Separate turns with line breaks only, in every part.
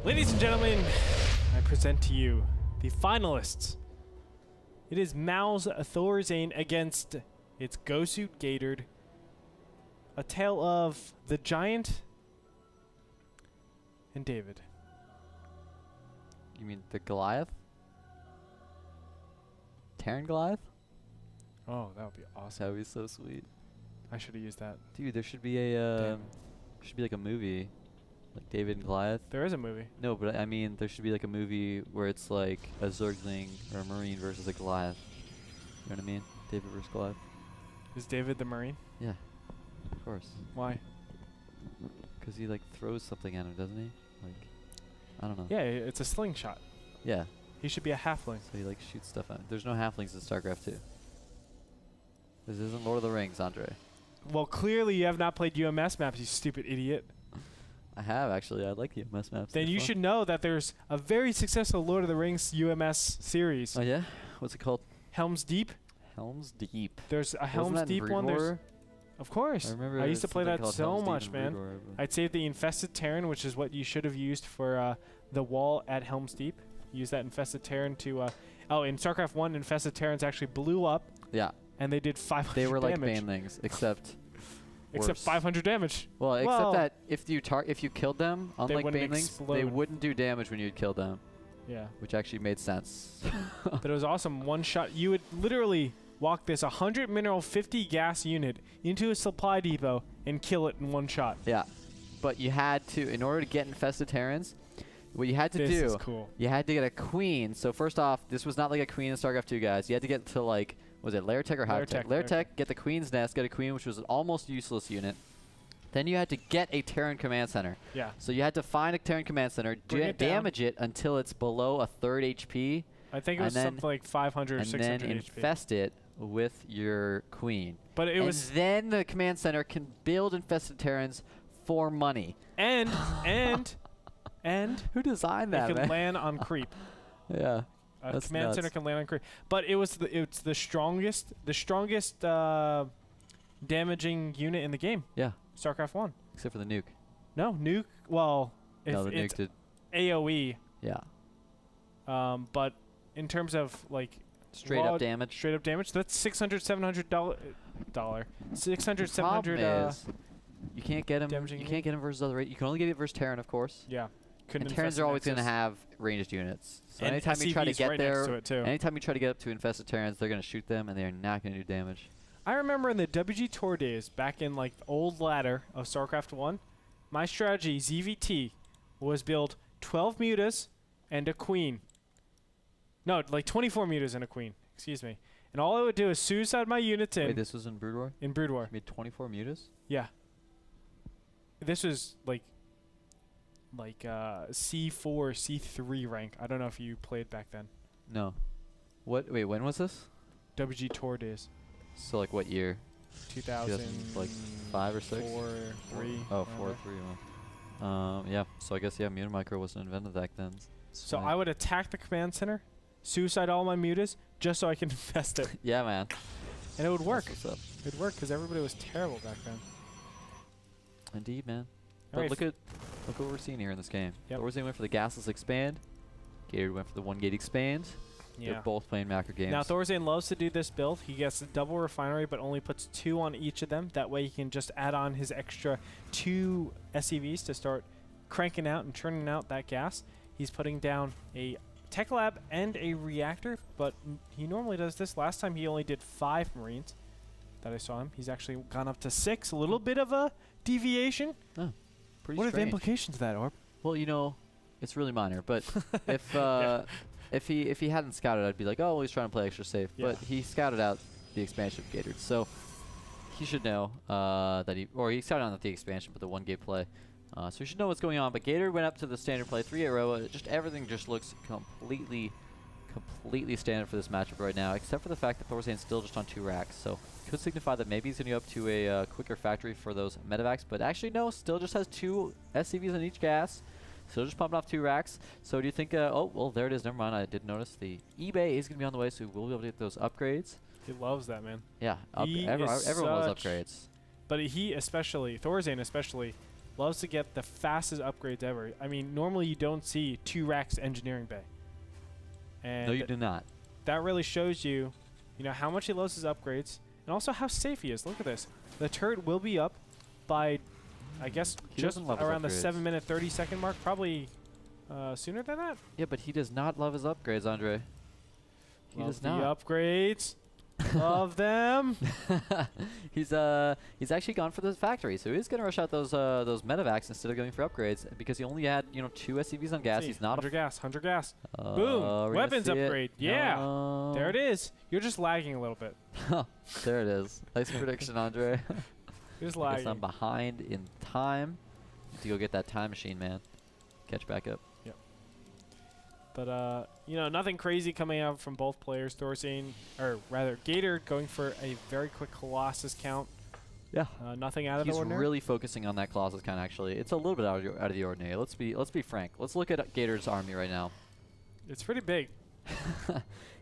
Ladies and gentlemen, I present to you the finalists. It is Mao's Thorzain against its Go-Suit Gatored. A tale of the Giant and David.
You mean the Goliath? Terran Goliath?
Oh, that would be awesome.
That would be so sweet.
I should have used that.
Dude, there should be a should be like a movie, like David and Goliath.
There is a movie.
No, but I mean, there should be like a movie where it's like a Zergling or a Marine versus a Goliath. You know what I mean? David versus Goliath.
Is David the Marine?
Yeah, of course.
Why?
Because he like throws something at him, doesn't he? Like, I don't know.
Yeah, it's a slingshot.
Yeah.
He should be a halfling.
So he like shoots stuff at him. There's no halflings in StarCraft 2. This isn't Lord of the Rings, Andre.
Well, clearly you have not played UMS maps, you stupid idiot.
I have, actually. I like the UMS maps.
Then you should know that there's a very successful Lord of the Rings UMS series.
Oh, yeah? What's it called?
Helm's Deep.
Helm's Deep.
There's a
Wasn't
Helm's
that in
Deep one. There's, of course.
I remember
I used to play
something
that
called
so
Helm's Deep
much,
in
man.
Breedor,
I'd save the Infested Terran, which is what you should have used for the wall at Helm's Deep. Use that Infested Terran to... oh, in StarCraft 1, Infested Terrans actually blew up.
Yeah.
And they did 500 damage.
They were like banelings, except...
Except 500 damage.
Well, except that if you killed them, unlike banelings, they wouldn't do damage when you'd kill them.
Yeah.
Which actually made sense.
But it was awesome. One shot. You would literally walk this 100 mineral 50 gas unit into a supply depot and kill it in one shot.
Yeah. But you had to, in order to get Infested Terrans, what you had to do,
is cool.
You had to get a queen. So first off, this was not like a queen in StarCraft 2, guys. You had to get to like, was it Lair Tech or Hive Tech? Lair Tech, get the Queen's Nest, get a Queen, which was an almost useless unit. Then you had to get a Terran Command Center.
Yeah.
So you had to find a Terran Command Center, damage it until it's below a third HP.
I think it was something like 500 or 600
and then infest it with your Queen.
But it was...
then the Command Center can build Infested Terrans for money.
And
who designed that,
it
man?
could land on creep.
Yeah.
A command center can land on creep. But it's the strongest damaging unit in the game.
Yeah.
StarCraft 1.
Except for the nuke.
No, nuke. Well,
no, the
it's
nuke did.
AoE.
Yeah.
But in terms of like
straight up damage,
that's $600, $700. $600, $700.
You can't get him. You can't get him versus other. You can only get it versus Terran, of course.
Yeah.
And Terrans are always going to have ranged units. So
and
anytime you try to get
right
there, anytime you try to get up to Infested Terrans, they're going to shoot them, and they're not going to do damage.
I remember in the WG Tour days, back in like the old ladder of StarCraft 1, my strategy, ZVT, was build 12 mutas and a queen. No, like 24 mutas and a queen. Excuse me. And all I would do is suicide my units in.
Wait, this was in Brood War?
In Brood War.
You made 24 mutas?
Yeah. This was like C4, C3 rank. I don't know if you played back then.
No. What? Wait, when was this?
WG Tour days.
So like what year?
2005
or 6?
4, 3.
Oh, 4, 3. Yeah. So I guess Mutamicro wasn't invented back then.
So I would attack the command center, suicide all my mutas, just so I can infest it.
Yeah, man.
And it would work.
That's what's up.
It would work because everybody was terrible back then.
Indeed, man. But look what we're seeing here in this game.
Yep.
Thorzain went for the gasless expand. Gatored went for the 1 gate expand.
Yeah.
They're both playing macro games.
Now Thorzain loves to do this build. He gets a double refinery, but only puts 2 on each of them. That way he can just add on his extra 2 SCVs to start cranking out and churning out that gas. He's putting down a tech lab and a reactor, but he normally does this. Last time he only did 5 Marines that I saw him. He's actually gone up to 6. A little bit of a deviation.
Oh. Pretty
what
strange.
are the implications of that, Orb?
Well, you know, it's really minor. But if he hadn't scouted, I'd be like, oh, well, he's trying to play extra safe. Yeah. But he scouted out the expansion of Gatored, so he should know that he scouted out not the expansion, but the 1 gate play. So he should know what's going on. But Gatored went up to the standard play 3 row. Just everything just looks completely standard for this matchup right now, except for the fact that Thorzain's still just on 2 racks. So could signify that maybe he's going to go up to a quicker factory for those medevacs. But actually, no, still just has 2 SCVs on each gas. Still just pumping off 2 racks. So do you think, oh, well, there it is. Never mind. I did notice the eBay is going to be on the way, so we'll be able to get those upgrades.
He loves that, man.
Yeah, everyone loves upgrades.
But he especially, Thorzain especially, loves to get the fastest upgrades ever. I mean, normally you don't see 2 racks engineering bay. And
no, you do not.
That really shows you, how much he loves his upgrades and also how safe he is. Look at this. The turret will be up by, I guess, just around the 7-minute 30-second mark. Probably sooner than that.
Yeah, but he does not love his upgrades, Andre. He does not.
The upgrades. Love them.
He's actually gone for the factory, so he's gonna rush out those medevacs instead of going for upgrades because he only had 2 SCVs on gas. He's not
100 gas. Boom! Weapons upgrade. Yeah, there it is. You're just lagging a little bit.
There it is. Nice prediction, Andre.
Just lagging.
I'm behind in time. Need to go get that time machine, man. Catch back up.
Yep. But nothing crazy coming out from both players. Thorzain, or rather Gatored, going for a very quick Colossus count.
Yeah.
Nothing out of the ordinary.
He's really focusing on that Colossus count. Actually, it's a little bit out of the ordinary. Let's be frank. Let's look at Gatored's army right now.
It's pretty big.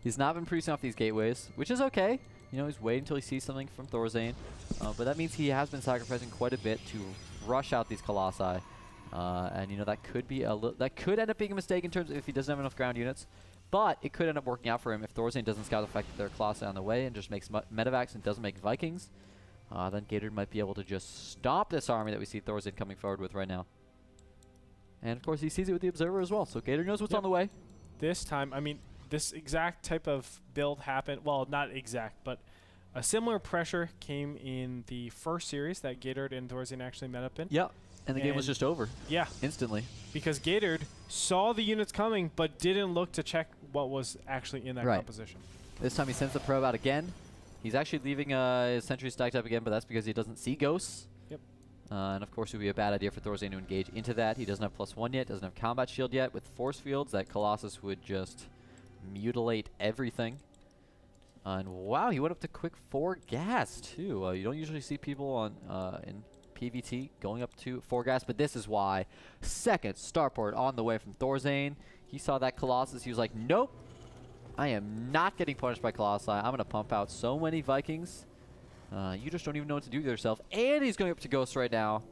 He's not been producing off these gateways, which is okay. He's waiting until he sees something from Thorzain, but that means he has been sacrificing quite a bit to rush out these Colossi. And that could be that could end up being a mistake in terms of if he doesn't have enough ground units, but it could end up working out for him if Thorzain doesn't scout the fact that there are Colossi on the way and just makes medevacs and doesn't make Vikings. Then Gatored might be able to just stop this army that we see Thorzain coming forward with right now. And of course he sees it with the Observer as well, so Gatored knows what's on the way.
This time, I mean, this exact type of build happened. Well, not exact, but a similar pressure came in the first series that Gatored and Thorzain actually met up in.
Yeah. And the game was just over.
Yeah.
Instantly.
Because Gatored saw the units coming, but didn't look to check what was actually in that composition.
This time he sends the probe out again. He's actually leaving his sentry stacked up again, but that's because he doesn't see ghosts.
Yep.
And of course it would be a bad idea for Thorzain to engage into that. He doesn't have +1 yet, doesn't have combat shield yet. With force fields, that Colossus would just mutilate everything. And wow, he went up to quick 4 gas too. You don't usually see people on in PVT going up to 4 gas, but this is why. Second starport on the way from Thorzain. He saw that Colossus. He was like, nope, I am not getting punished by Colossi. I'm going to pump out so many Vikings. You just don't even know what to do with yourself. And he's going up to Ghost right now.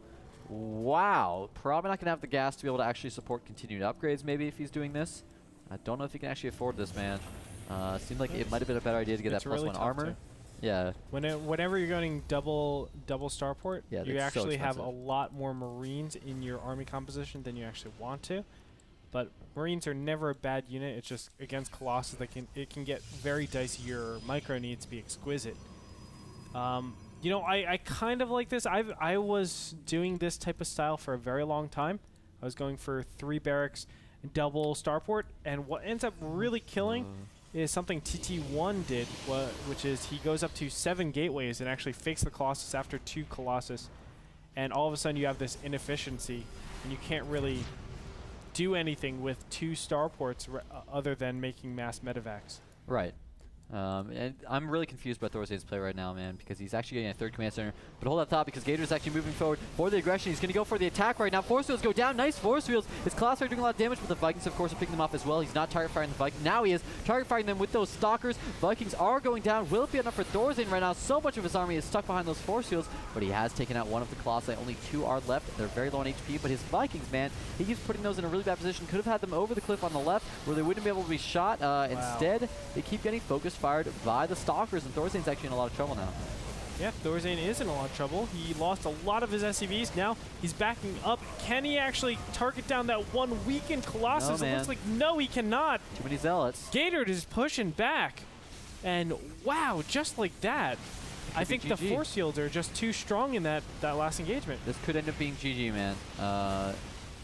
Wow. Probably not going to have the gas to be able to actually support continued upgrades maybe if he's doing this. I don't know if he can actually afford this, man. Seemed like it might have been a better idea to get that +1 armor. Yeah.
Whenever you're going double starport,
yeah,
you actually have a lot more Marines in your army composition than you actually want to. But Marines are never a bad unit. It's just against Colossus it can get very dicey. Your micro needs to be exquisite. I kind of like this. I was doing this type of style for a very long time. I was going for 3 barracks, double starport, and what ends up really killing is something TT1 did, which is he goes up to 7 gateways and actually fakes the Colossus after 2 Colossus, and all of a sudden you have this inefficiency, and you can't really do anything with 2 starports other than making mass medevacs.
Right. And I'm really confused by Thorzain's play right now, man, because he's actually getting a 3rd command center. But hold that thought, because Gatored is actually moving forward for the aggression. He's going to go for the attack right now. Force fields go down. Nice force fields. His Colossi are doing a lot of damage, but the Vikings, of course, are picking them off as well. He's not target firing the Vikings. Now he is target firing them with those stalkers. Vikings are going down. Will it be enough for Thorzain right now? So much of his army is stuck behind those force fields, but he has taken out one of the Colossi. Only 2 are left. They're very low on HP, but his Vikings, man, he keeps putting those in a really bad position. Could have had them over the cliff on the left where they wouldn't be able to be shot. Instead, they keep getting focus fired by the stalkers, and Thorzain's actually in a lot of trouble now.
Yeah, Thorzain is in a lot of trouble. He lost a lot of his SCVs. Now he's backing up. Can he actually target down that one weakened Colossus?
No,
it looks like no, he cannot.
Too many zealots.
Gatored is pushing back. And wow, just like that. I think the force fields are just too strong in that last engagement.
This could end up being GG, man.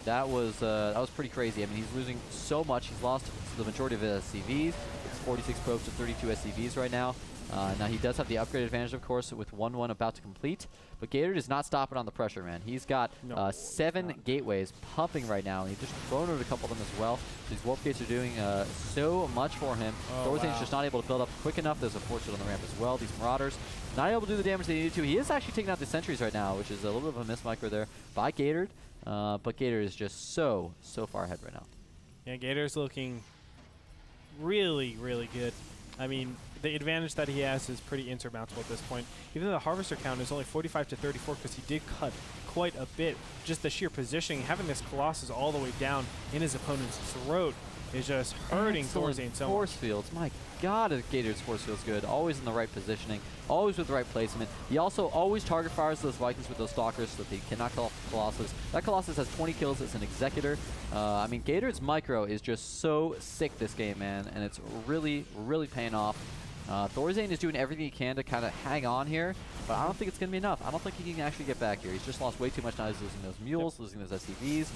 That was pretty crazy. I mean, he's losing so much. He's lost the majority of his SCVs. It's 46 probes to 32 SCVs right now. Now he does have the upgrade advantage, of course, with 1-1 about to complete. But Gatored is not stopping on the pressure, man. He's got 7 gateways pumping right now, and he's just thrown out a couple of them as well. These warp gates are doing so much for him. Thorzain's just not able to build up quick enough. There's a force field on the ramp as well. These Marauders not able to do the damage they needed to. He is actually taking out the sentries right now, which is a little bit of a miss micro there by Gatored. But Gatored is just so far ahead right now.
Yeah, Gatored's looking really, really good. I mean, the advantage that he has is pretty insurmountable at this point. Even though the Harvester count is only 45 to 34 because he did cut quite a bit, just the sheer positioning, having this Colossus all the way down in his opponent's throat is just hurting Thorzain so much.
Force fields, my God, Gatored's force field's good. Always in the right positioning, always with the right placement. He also always target fires those Vikings with those Stalkers so that they cannot kill off the Colossus. That Colossus has 20 kills as an Executor. I mean, Gatored's micro is just so sick this game, man, and it's really, really paying off. Thorzain is doing everything he can to kind of hang on here, but I don't think it's going to be enough. I don't think he can actually get back here. He's just lost way too much now. He's losing those mules, losing those SCVs.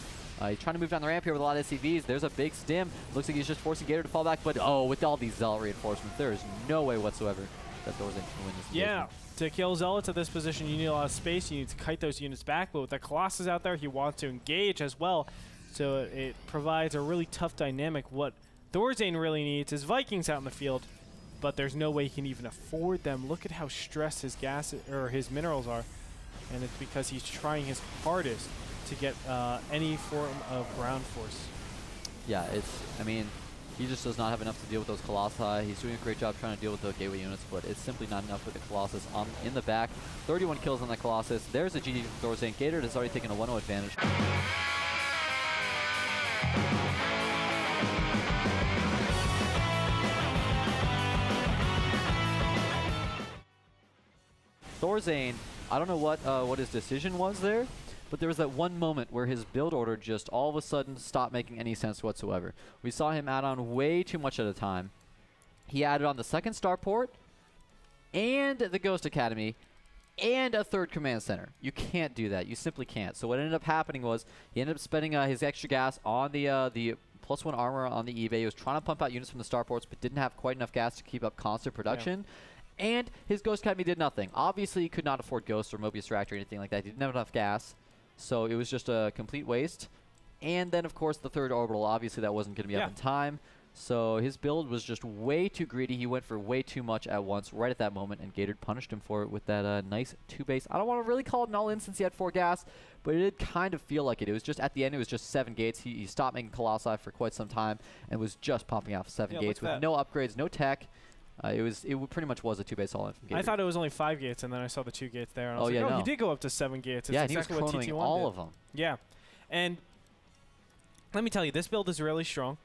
He's trying to move down the ramp here with a lot of SCVs. There's a big stim. Looks like he's just forcing Gatored to fall back, but oh, with all these Zealot reinforcements, there is no way whatsoever that Thorzain can win this engagement.
To kill Zealots at this position, you need a lot of space. You need to kite those units back, but with the Colossus out there, he wants to engage as well. So it provides a really tough dynamic. What Thorzain really needs is Vikings out in the field, but there's no way he can even afford them. Look at how stressed his gas or his minerals are, and it's because he's trying his hardest to get any form of ground force.
Yeah, I mean, he just does not have enough to deal with those Colossi. He's doing a great job trying to deal with the gateway units, but it's simply not enough with the Colossus in the back. 31 kills on that Colossus. There's a GG from Thorzain. Gatored has already taken a 1-0 advantage. Thorzain, I don't know what his decision was there, but there was that one moment where his build order just all of a sudden stopped making any sense whatsoever. We saw him add on way too much at a time. He added on the second starport, and the Ghost Academy, and a third command center. You can't do that. You simply can't. So what ended up happening was he ended up spending his extra gas on the +1 armor on the eBay. He was trying to pump out units from the starports, but didn't have quite enough gas to keep up constant production. Yeah. And his Ghost Academy did nothing. Obviously, he could not afford Ghost or Mobius Reactor or anything like that. He didn't have enough gas, so it was just a complete waste. And then, of course, the third orbital. Obviously, that wasn't going to be up in time. So his build was just way too greedy. He went for way too much at once right at that moment, and Gatored punished him for it with that nice 2-base. I don't want to really call it an all-in since he had 4 gas, but it did kind of feel like it. It was just at the end, it was just 7 gates. He stopped making Colossi for quite some time and was just pumping out 7 gates with no upgrades, no tech. It pretty much was a 2-base all-in from Gatored.
I thought it was only 5 gates, and then I saw the 2 gates there, and I was
no.
He did go up to 7 gates. It's
yeah,
exactly
he was
what TT1
all
did.
of them.
Yeah, and let me tell you, this build is really strong.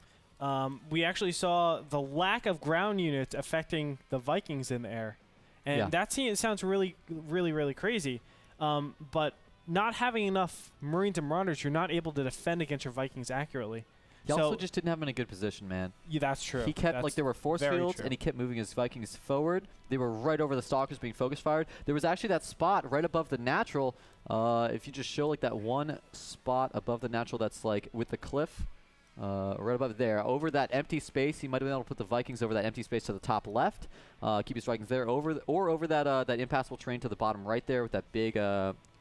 We actually saw the lack of ground units affecting the Vikings in the air, and that sounds really, really, really crazy. But not having enough Marines and Marauders, you're not able to defend against your Vikings accurately.
He also just didn't have him in a good position, man.
Yeah, that's true.
He kept, like, there were force fields, and he kept moving his Vikings forward. They were right over the Stalkers being focus fired. There was actually that spot right above the natural. If you just show, like, that one spot above the natural that's, like, with the cliff, right above there. Over that empty space, he might have been able to put the Vikings over that empty space to the top left. Keep his Vikings there, or over that, that impassable terrain to the bottom right there with that big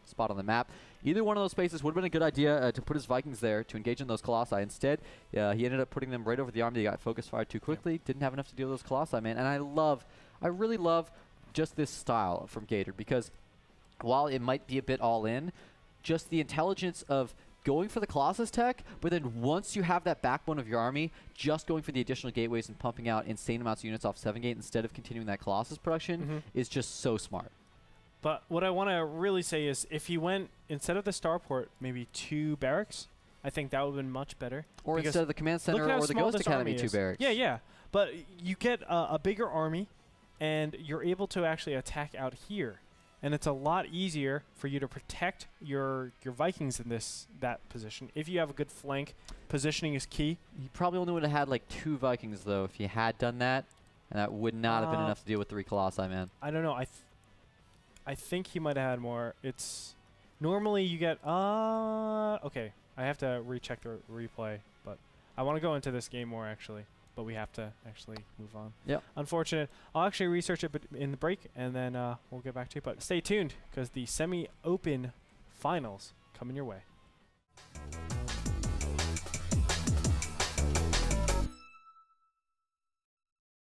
spot on the map. Either one of those spaces would have been a good idea to put his Vikings there to engage in those Colossi. Instead, he ended up putting them right over the army. They got focus fired too quickly. Didn't have enough to deal with those Colossi, man. And I really love just this style from Gatored, because while it might be a bit all in, just the intelligence of going for the Colossus tech, but then once you have that backbone of your army, just going for the additional gateways and pumping out insane amounts of units off 7 gate instead of continuing that Colossus production is just so smart.
But what I want to really say is, if he went, instead of the starport, maybe 2 barracks, I think that would have been much better.
Or instead of the command center or the Ghost Academy, 2 barracks.
Yeah, yeah. But you get a bigger army, and you're able to actually attack out here. And it's a lot easier for you to protect your Vikings in that position. If you have a good flank, positioning is key.
He probably only would have had like 2 Vikings, though, if he had done that. And that would not have been enough to deal with 3 Colossi, man.
I don't know. I think he might have had more. It's normally you get okay. I have to recheck the replay, but I want to go into this game more actually. But we have to actually move on.
Yeah.
Unfortunate. I'll actually research it in the break, and then we'll get back to it. But stay tuned, because the semi-open finals coming your way.